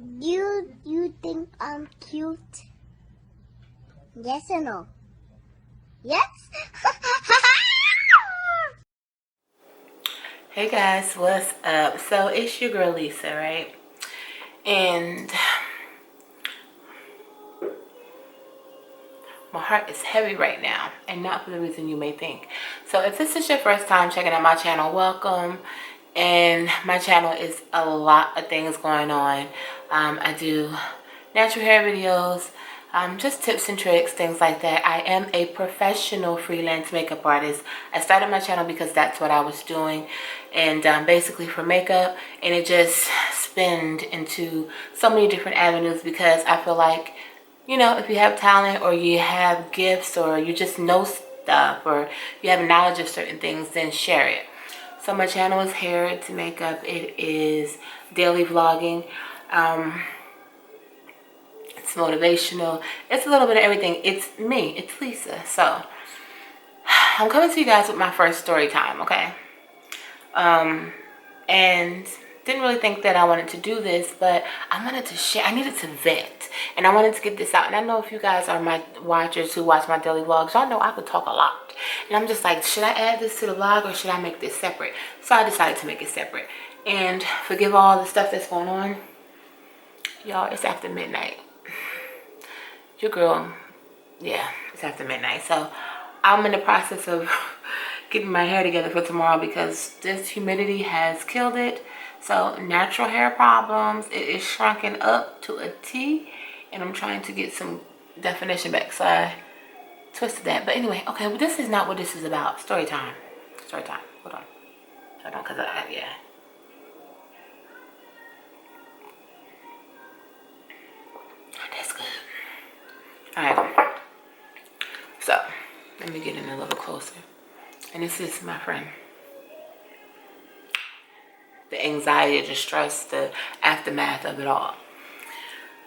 You think I'm cute? Yes or no? Yes? Hey guys, what's up? So it's your girl Lisa, right? And my heart is heavy right now, and not for the reason you may think. So if this is your first time checking out my channel, welcome. And my channel is a lot of things going on. I do natural hair videos, just tips and tricks, things like that. I am a professional freelance makeup artist. I started my channel because that's what I was doing, and basically for makeup, and it just spinned into so many different avenues because I feel like, you know, if you have talent or you have gifts or you just know stuff or you have knowledge of certain things, then share it. So my channel is hair to makeup. It is daily vlogging. It's motivational. It's a little bit of everything. It's me. It's Lisa. So I'm coming to you guys with my first story time, okay? And didn't really think that I wanted to do this, but I wanted to share. I needed to vent, and I wanted to get this out. And I know if you guys are my watchers who watch my daily vlogs, y'all know I could talk a lot. And I'm just like, should I add this to the vlog or should I make this separate? So I decided to make it separate. And forgive all the stuff that's going on. Y'all, it's after midnight. Your girl, yeah, it's after midnight. So I'm in the process of getting my hair together for tomorrow because this humidity has killed it. So natural hair problems, it is shrunken up to a T, and I'm trying to get some definition back. So I twisted that. But anyway, okay, well, this is not what this is about. Story time. Story time. Hold on. Hold on, because yeah. That's good. Alright. So, let me get in a little closer. And this is my friend. The anxiety, the stress, the aftermath of it all.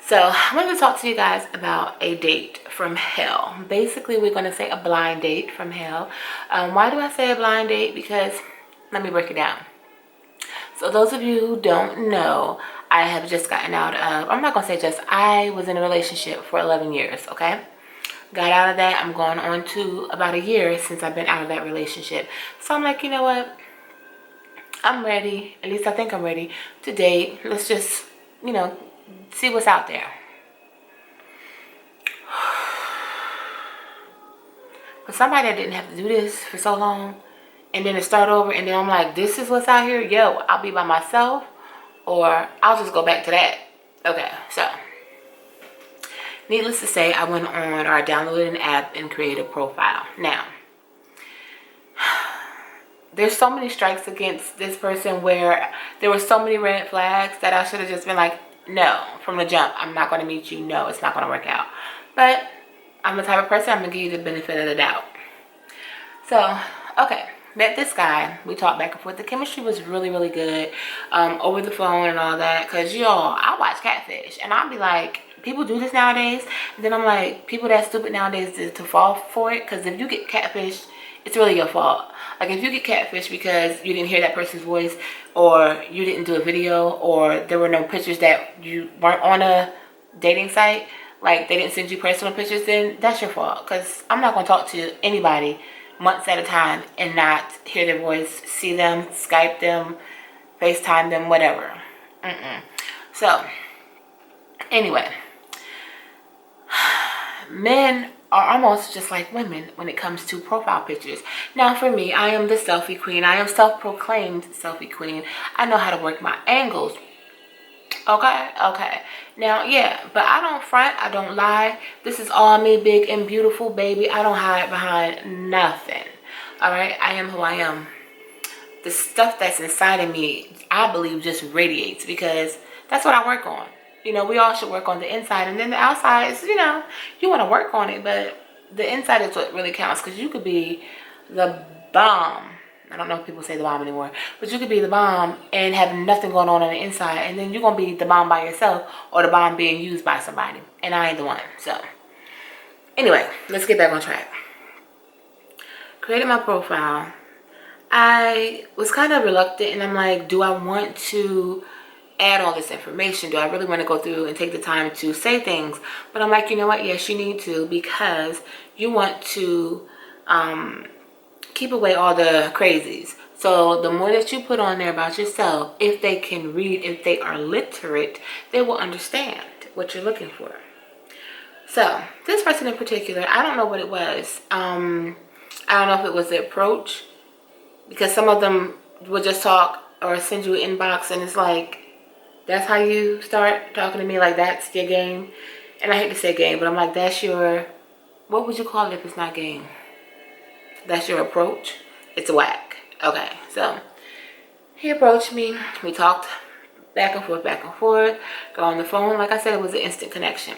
So I wanted to talk to you guys about a date from hell. Basically, we're going to say a blind date from hell. Why do I say a blind date? Because let me break it down. So those of you who don't know, I have just gotten out of, I'm not going to say just, I was in a relationship for 11 years, okay? Got out of that. I'm going on to about a year since I've been out of that relationship. So I'm like, you know what? I'm ready, at least I think I'm ready to date. Let's just, you know, see what's out there. For somebody that didn't have to do this for so long, and then to start over, and then I'm like, this is what's out here? Yo, I'll be by myself, or I'll just go back to that. Okay, so, needless to say, I went on, or I downloaded an app and created a profile. Now, there's so many strikes against this person where there were so many red flags that I should have just been like, no, from the jump, I'm not going to meet you. No, it's not going to work out. But I'm the type of person, I'm going to give you the benefit of the doubt. So, okay, met this guy. We talked back and forth. The chemistry was really, really good over the phone and all that. Because, y'all, I watch Catfish. And I'll be like, people do this nowadays. And then I'm like, people that stupid nowadays to fall for it. Because if you get catfish, it's really your fault. Like if you get catfish because you didn't hear that person's voice, or you didn't do a video, or there were no pictures that you weren't on a dating site, like they didn't send you personal pictures, then that's your fault. Because I'm not going to talk to anybody months at a time and not hear their voice, see them, Skype them, FaceTime them, whatever. So, anyway, men are almost just like women when it comes to profile pictures. Now for me, I am the selfie queen. I am self-proclaimed selfie queen. I know how to work my angles. Okay. Now, yeah, but I don't front. I don't lie. This is all me, big and beautiful, baby. I don't hide behind nothing. All right? I am who I am. The stuff that's inside of me, I believe, just radiates because that's what I work on. You know, we all should work on the inside, and then the outside is, you know, you want to work on it, but the inside is what really counts, because you could be the bomb. I don't know if people say the bomb anymore, but you could be the bomb and have nothing going on the inside, and then you're going to be the bomb by yourself, or the bomb being used by somebody, and I ain't the one. So, anyway, let's get back on track. Created my profile. I was kind of reluctant, and I'm like, do I want to add all this information? Do I really want to go through and take the time to say things? But I'm like, you know what? Yes, you need to, because you want to keep away all the crazies. So the more that you put on there about yourself, if they can read, if they are literate, they will understand what you're looking for. So this person in particular, I don't know what it was. I don't know if it was the approach, because some of them will just talk or send you an inbox and it's like, that's how you start talking to me, like that's your game. And I hate to say game, but I'm like, that's your, what would you call it if it's not game? That's your approach. It's whack. Okay, so he approached me. We talked back and forth, got on the phone. Like I said, it was an instant connection.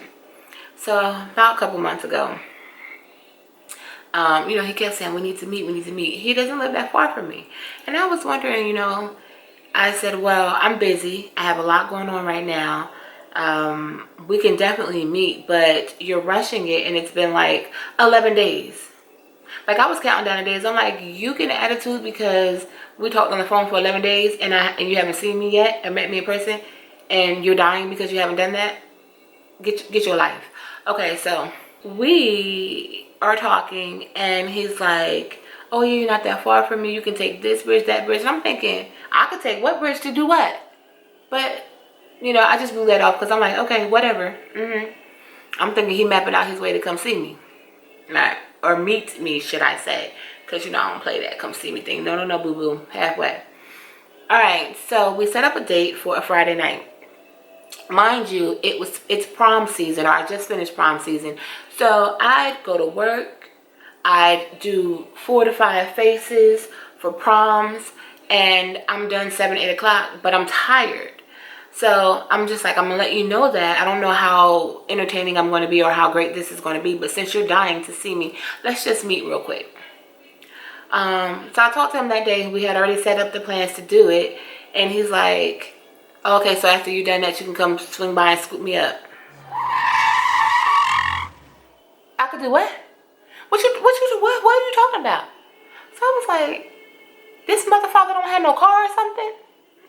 So about a couple months ago, you know, he kept saying, we need to meet. He doesn't live that far from me. And I was wondering, you know, I said, well, I'm busy. I have a lot going on right now. We can definitely meet, but you're rushing it, and it's been like 11 days. Like, I was counting down the days. I'm like, you get an attitude because we talked on the phone for 11 days and you haven't seen me yet or met me in person, and you're dying because you haven't done that? Get your life. Okay, so we are talking and he's like, oh, you're not that far from me. You can take this bridge, that bridge. And I'm thinking, I could take what bridge to do what? But, you know, I just blew that off because I'm like, okay, whatever. I'm thinking he mapping out his way to come see me. Right. Or meet me, should I say. Because, you know, I don't play that come see me thing. No, boo-boo. Halfway. Alright, so we set up a date for a Friday night. Mind you, it's prom season, or I just finished prom season. So I'd go to work. I'd do 4 to 5 faces for proms. And I'm done 7, 8 o'clock. But I'm tired. So I'm just like, I'm going to let you know that. I don't know how entertaining I'm going to be or how great this is going to be. But since you're dying to see me, let's just meet real quick. So I talked to him that day. We had already set up the plans to do it. And he's like, oh, okay, so after you're done that, you can come swing by and scoop me up. I could do what? What are you talking about? So I was like, this motherfucker don't have no car or something?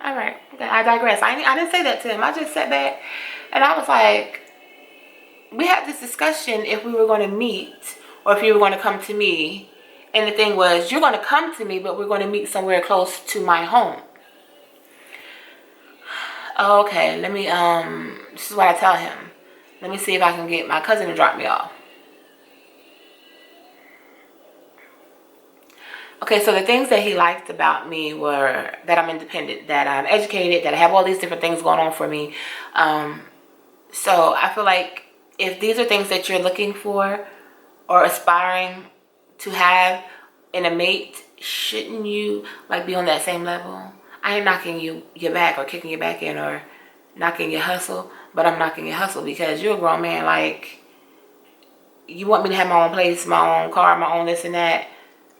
All right, okay, I digress. I didn't say that to him. I just sat back and I was like, we had this discussion if we were going to meet or if you were going to come to me. And the thing was, you're going to come to me, but we're going to meet somewhere close to my home. Okay, let me, this is what I tell him. Let me see if I can get my cousin to drop me off. Okay, so the things that he liked about me were that I'm independent, that I'm educated, that I have all these different things going on for me. So I feel like if these are things that you're looking for or aspiring to have in a mate, shouldn't you like be on that same level? I ain't knocking your back or kicking your back in or knocking your hustle, but I'm knocking your hustle because you're a grown man. Like, you want me to have my own place, my own car, my own this and that,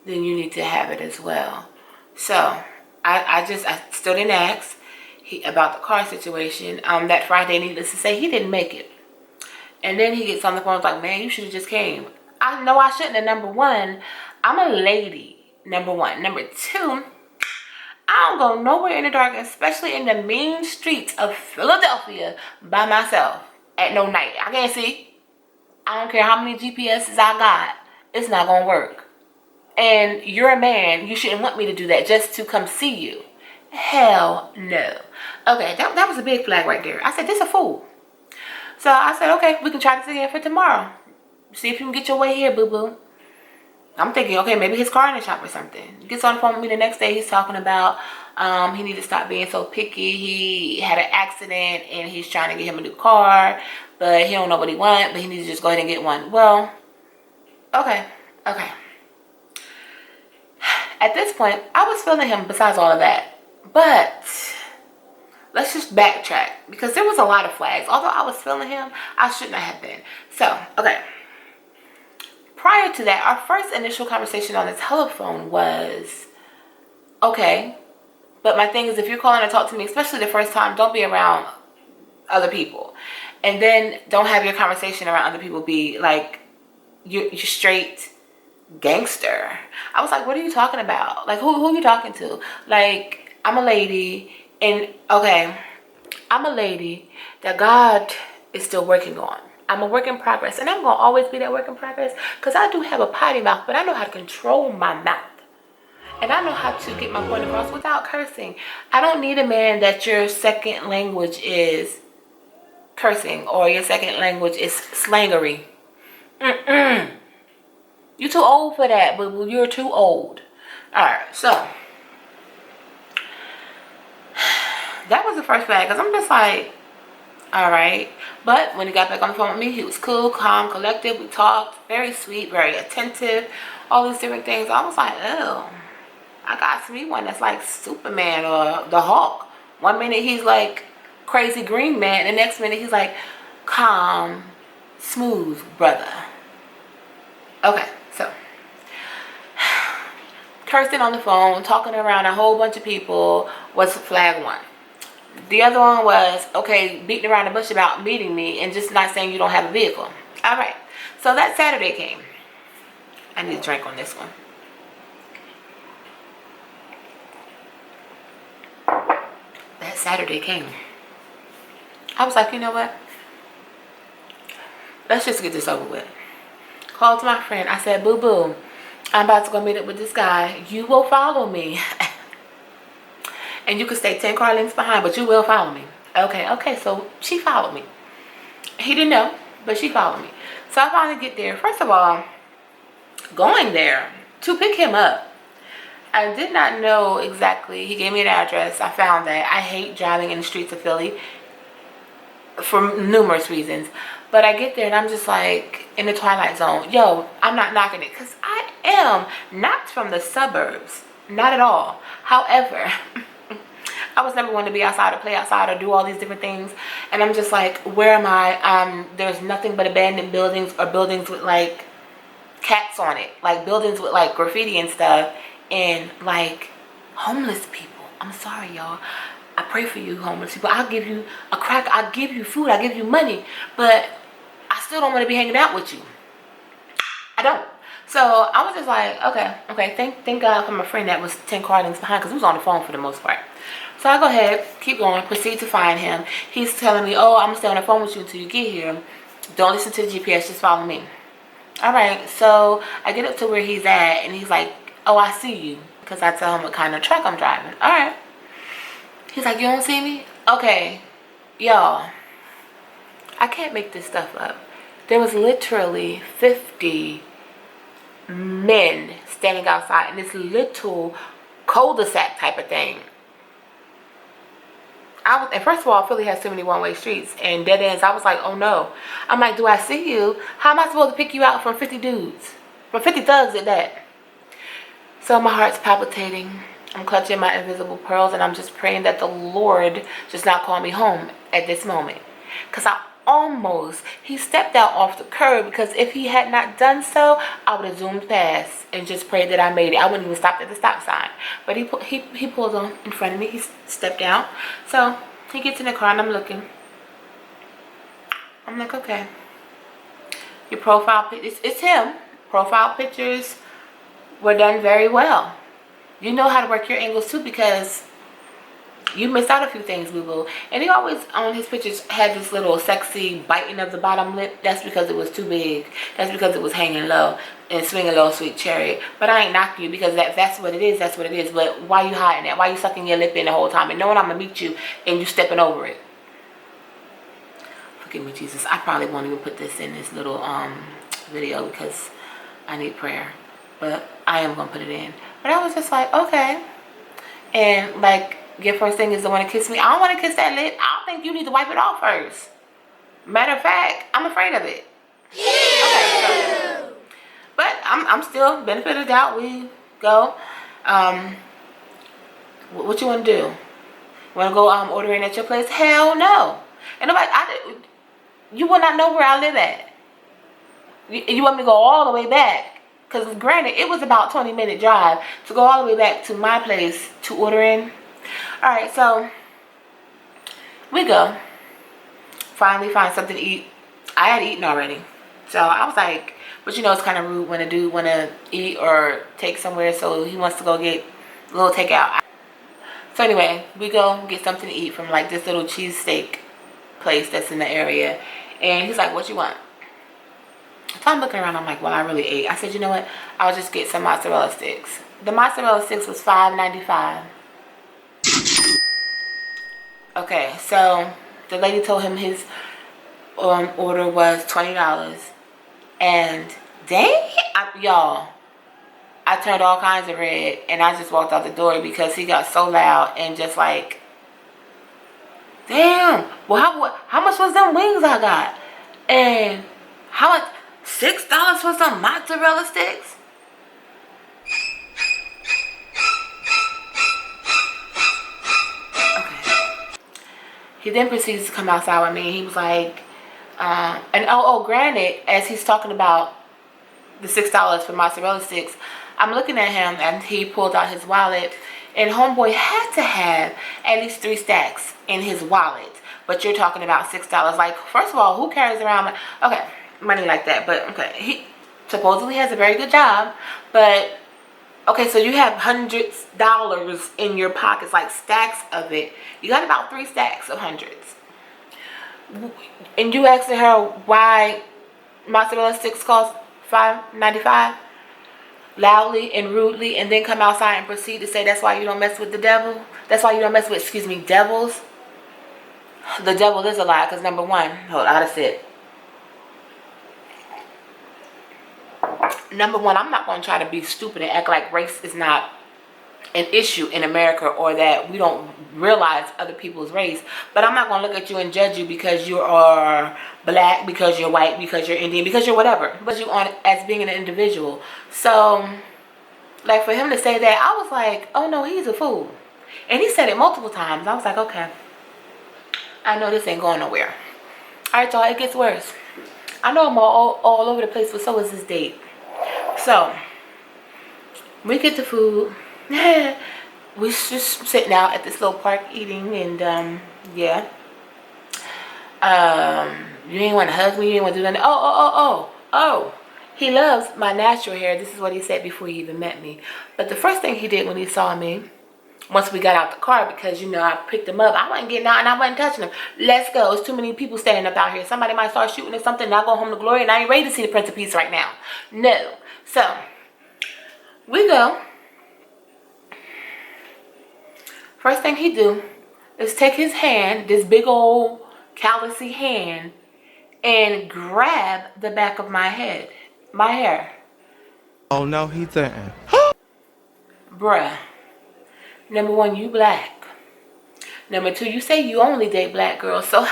then you need to have it as well. So I still didn't ask about the car situation. That Friday, needless to say, he didn't make it. And then he gets on the phone like, man, you should have just came. I know I shouldn't have. Number one, I'm a lady. Number one. Number two, I don't go nowhere in the dark, especially in the mean streets of Philadelphia by myself at no night. I can't see. I don't care how many GPSs I got. It's not going to work. And you're a man. You shouldn't want me to do that just to come see you. Hell no. Okay, that was a big flag right there. I said, this a fool. So I said, okay, we can try this again for tomorrow. See if you can get your way here, boo-boo. I'm thinking, okay, maybe his car in the shop or something. He gets on the phone with me the next day. He's talking about he needs to stop being so picky. He had an accident and he's trying to get him a new car, but he don't know what he wants, but he needs to just go ahead and get one. Well, okay. At this point, I was feeling him besides all of that. But let's just backtrack because there was a lot of flags. Although I was feeling him, I shouldn't have been. So, okay. Prior to that, our first initial conversation on the telephone was, okay, but my thing is if you're calling to talk to me, especially the first time, don't be around other people. And then don't have your conversation around other people be like, you're straight gangster. I was like, what are you talking about? Like, who are you talking to? Like, I'm a lady, and okay, I'm a lady that God is still working on. I'm a work in progress, and I'm going to always be that work in progress because I do have a potty mouth, but I know how to control my mouth. And I know how to get my point across without cursing. I don't need a man that your second language is cursing or your second language is slangery. You're too old for that, boo-boo. You're too old. Alright, so that was the first flag because I'm just like, alright. But when he got back on the phone with me, he was cool, calm, collected. We talked. Very sweet, very attentive. All these different things. I was like, oh, I got to meet one that's like Superman or the Hulk. One minute he's like crazy green man. The next minute he's like calm, smooth brother. Okay, so cursing on the phone, talking around a whole bunch of people was flag one. The other one was, okay, beating around the bush about meeting me and just not saying you don't have a vehicle. All right, so that Saturday came. I need a drink on this one. That Saturday came. I was like, you know what? Let's just get this over with. Called to my friend. I said, boo-boo, I'm about to go meet up with this guy. You will follow me. And you can stay 10 car lengths behind, but you will follow me. Okay, so she followed me. He didn't know, but she followed me. So I finally get there. First of all, going there to pick him up, I did not know exactly. He gave me an address. I found that. I hate driving in the streets of Philly for numerous reasons. But I get there and I'm just like in the twilight zone. Yo, I'm not knocking it because I am not from the suburbs. Not at all. However, I was never one to be outside or play outside or do all these different things. And I'm just like, where am I? There's nothing but abandoned buildings or buildings with like cats on it. Like buildings with like graffiti and stuff. And like homeless people. I'm sorry, y'all. I pray for you, homeless people. I'll give you a crack. I'll give you food. I'll give you money. But I still don't want to be hanging out with you. I don't. So I was just like, okay. Thank God for my friend that was 10 car lengths behind because he was on the phone for the most part. So I go ahead, keep going, proceed to find him. He's telling me, oh, I'm going to stay on the phone with you until you get here. Don't listen to the GPS, just follow me. All right, so I get up to where he's at, and he's like, oh, I see you. Because I tell him what kind of truck I'm driving. All right. He's like, you don't see me? Okay, y'all, I can't make this stuff up. There was literally 50 men standing outside in this little cul-de-sac type of thing. And first of all, Philly has so many one-way streets and dead ends. I was like, oh no. I'm like, do I see you? How am I supposed to pick you out from 50 dudes? From 50 thugs at that? So my heart's palpitating. I'm clutching my invisible pearls and I'm just praying that the Lord just not call me home at this moment. Because he stepped out off the curb, because if he had not done so, I would have zoomed past and just prayed that I made it. I wouldn't even stop at the stop sign. But he pulled on in front of me. He stepped out. So he gets in the car and I'm looking. I'm like, okay. Your profile pictures, it's him. Profile pictures were done very well. You know how to work your angles too, because you missed out a few things, boo-boo. And he always, on his pictures, had this little sexy biting of the bottom lip. That's because it was too big. That's because it was hanging low and swinging low, sweet chariot. But I ain't knocking you, because that's what it is. That's what it is. But why you hiding that? Why you sucking your lip in the whole time and knowing I'm going to meet you and you stepping over it? Forgive me, Jesus. I probably won't even put this in this little video because I need prayer. But I am going to put it in. But I was just like, okay. And like, your first thing is to want to kiss me. I don't want to kiss that lip. I don't think you need to wipe it off first. Matter of fact, I'm afraid of it. Okay, so, but I'm still benefit of the doubt. We go. What you want to do? Want to go ordering at your place? Hell no. And nobody, you will not know where I live at. You want me to go all the way back? Because granted, it was about 20-minute drive to go all the way back to my place to order in. Alright, so we go. Finally find something to eat. I had eaten already. So I was like, but you know, it's kind of rude when a dude want to eat or take somewhere, so he wants to go get a little takeout. So anyway, we go get something to eat from like this little cheesesteak place that's in the area. And he's like, what you want? So I'm looking around, I'm like, well, I really ate. I said, you know what? I'll just get some mozzarella sticks. The mozzarella sticks was $5.95. Okay, so the lady told him his order was $20. And dang, y'all, I turned all kinds of red and I just walked out the door because he got so loud and just like, damn, well, how much was them wings I got? And how much? $6 for some mozzarella sticks? Okay. He then proceeds to come outside with me. He was like, and granted, as he's talking about the $6 for mozzarella sticks, I'm looking at him and he pulled out his wallet, and homeboy had to have at least 3 stacks in his wallet. But you're talking about $6. Like, first of all, who carries around money like that? But okay, he supposedly has a very good job, but okay, so you have $100s in your pockets, like stacks of it. You got about 3 stacks of hundreds, and you asking her why mozzarella sticks cost $5.95 loudly and rudely, and then come outside and proceed to say that's why you don't mess with the devil. That's why you don't mess with, excuse me, devils. The devil is a lie, because number one, hold on, that's it. Number one, I'm not going to try to be stupid and act like race is not an issue in America, or that we don't realize other people's race. But I'm not going to look at you and judge you because you are black, because you're white, because you're Indian, because you're whatever. But you on as being an individual. So, like, for him to say that, I was like, oh no, he's a fool. And he said it multiple times. I was like, okay, I know this ain't going nowhere. All right, y'all, it gets worse. I know I'm all over the place, but so is this date. So, we get the food. We just sitting out at this little park eating, and yeah. You didn't want to hug me, you didn't want to do nothing. Oh. He loves my natural hair. This is what he said before he even met me. But the first thing he did when he saw me, once we got out the car, because, you know, I picked him up. I wasn't getting out and I wasn't touching him. Let's go. It's too many people standing up out here. Somebody might start shooting at something and I go home to glory, and I ain't ready to see the Prince of Peace right now. No. So, we go. First thing he do is take his hand, this big old callousy hand, and grab the back of my head. My hair. Oh no, he didn't. Bruh. Number one, you black. Number two, you say you only date black girls, so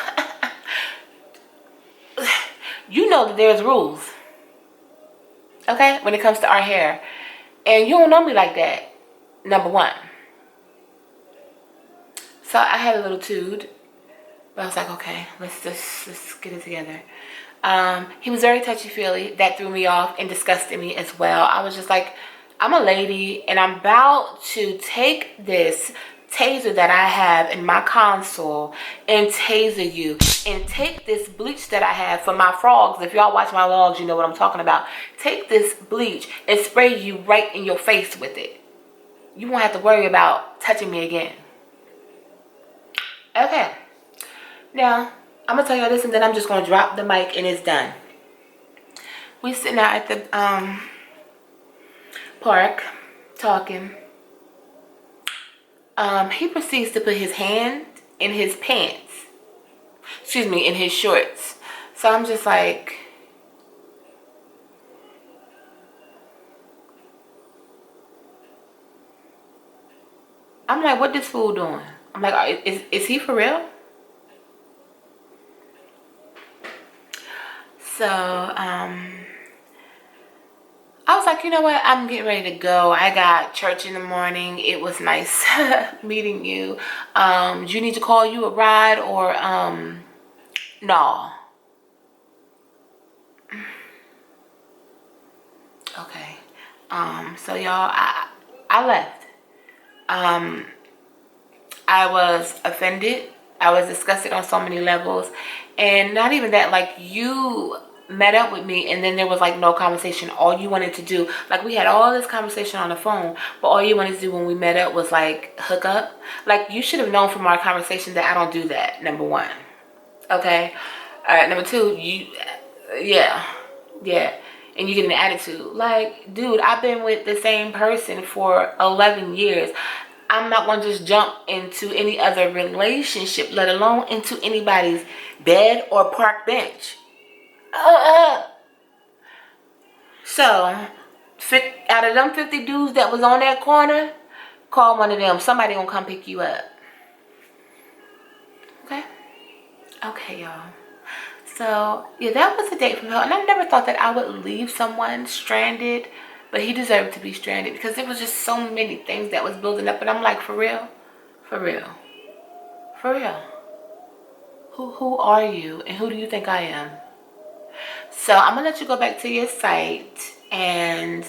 you know that there's rules, okay, when it comes to our hair. And you don't know me like that, number one. So I had a little tude, but I was like, okay, let's get it together. He was very touchy-feely. That threw me off and disgusted me as well. I was just like, I'm a lady and I'm about to take this taser that I have in my console and taser you, and take this bleach that I have for my frogs. If y'all watch my vlogs, you know what I'm talking about. Take this bleach and spray you right in your face with it. You won't have to worry about touching me again. Okay. Now, I'm going to tell y'all this, and then I'm just going to drop the mic and it's done. We sitting out at the park talking. He proceeds to put his hand in his pants. Excuse me, in his shorts. So I'm just like, what this fool doing? I'm like, is he for real? So, I was like, you know what? I'm getting ready to go. I got church in the morning. It was nice meeting you. Do you need to call you a ride or, no? Okay. So y'all, I left. I was offended. I was disgusted on so many levels. And not even that, like, you met up with me, and then there was like no conversation. All you wanted to do, like, we had all this conversation on the phone, but all you wanted to do when we met up was like hook up. Like, you should have known from our conversation that I don't do that, number one. Okay. All right, number two, yeah, and you get an attitude. Like, dude, I've been with the same person for 11 years. I'm not going to just jump into any other relationship, let alone into anybody's bed or park bench. So, out of them 50 dudes that was on that corner, call one of them. Somebody gonna come pick you up. Okay? Okay, y'all. So, yeah, that was a date from hell. And I never thought that I would leave someone stranded. But he deserved to be stranded because there was just so many things that was building up. And I'm like, for real? For real? For real? Who are you? And who do you think I am? So I'm going to let you go back to your site and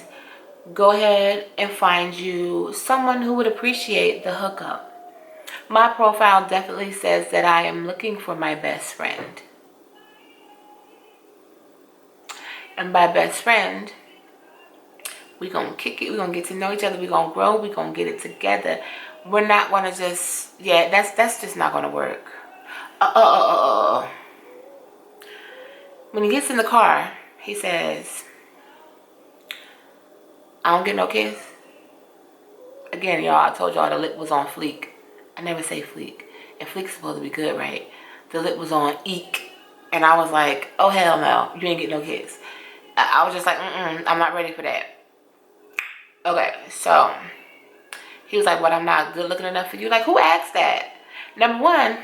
go ahead and find you someone who would appreciate the hookup. My profile definitely says that I am looking for my best friend. And by best friend, we're going to kick it. We're going to get to know each other. We're going to grow. We're going to get it together. We're not going to just, yeah, that's just not going to work. When he gets in the car, he says, I don't get no kiss. Again, y'all, I told y'all the lip was on fleek. I never say fleek. And fleek's supposed to be good, right? The lip was on eek. And I was like, oh, hell no. You ain't get no kiss. I was just like, I'm not ready for that. Okay, so he was like, what, I'm not good looking enough for you? Like, who asked that? Number one,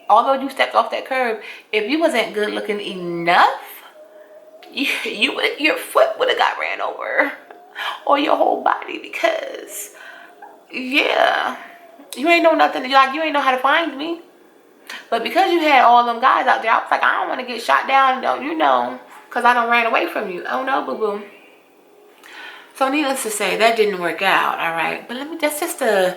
although you stepped off that curb, if you wasn't good looking enough, your foot would have got ran over, or your whole body, because yeah, you ain't know nothing. You ain't know how to find me. But because you had all them guys out there, I was like, I don't want to get shot down, you know, because I done ran away from you. Oh no, boo boo. So needless to say, that didn't work out. All right, but that's just a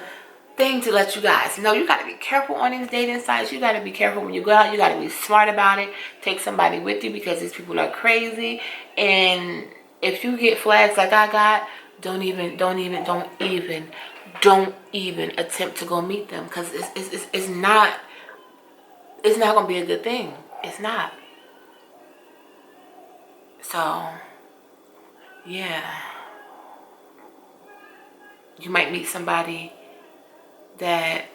thing to let you guys know. You got to be careful on these dating sites. You got to be careful when you go out. You got to be smart about it. Take somebody with you because these people are crazy. And if you get flags like I got, don't even attempt to go meet them, because it's not gonna be a good thing. It's not. So yeah, you might meet somebody that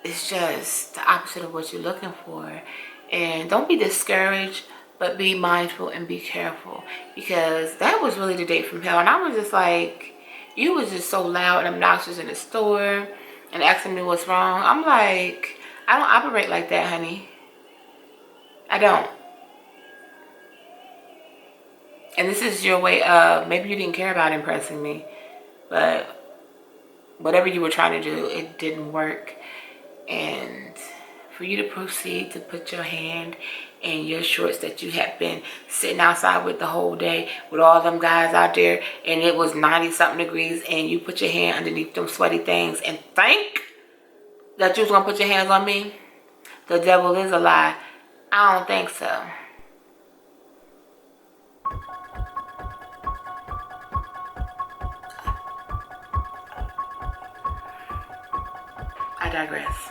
is just the opposite of what you're looking for. And don't be discouraged, but be mindful and be careful, because that was really the date from hell. And I was just like, you was just so loud and obnoxious in the store and asking me what's wrong. I'm like, I don't operate like that, honey. I don't. And this is your way of, maybe you didn't care about impressing me, but whatever you were trying to do, it didn't work. And for you to proceed to put your hand in your shorts that you have been sitting outside with the whole day with all them guys out there, and it was 90-something degrees, and you put your hand underneath them sweaty things and think that you was going to put your hands on me, the devil is a lie. I don't think so. I digress.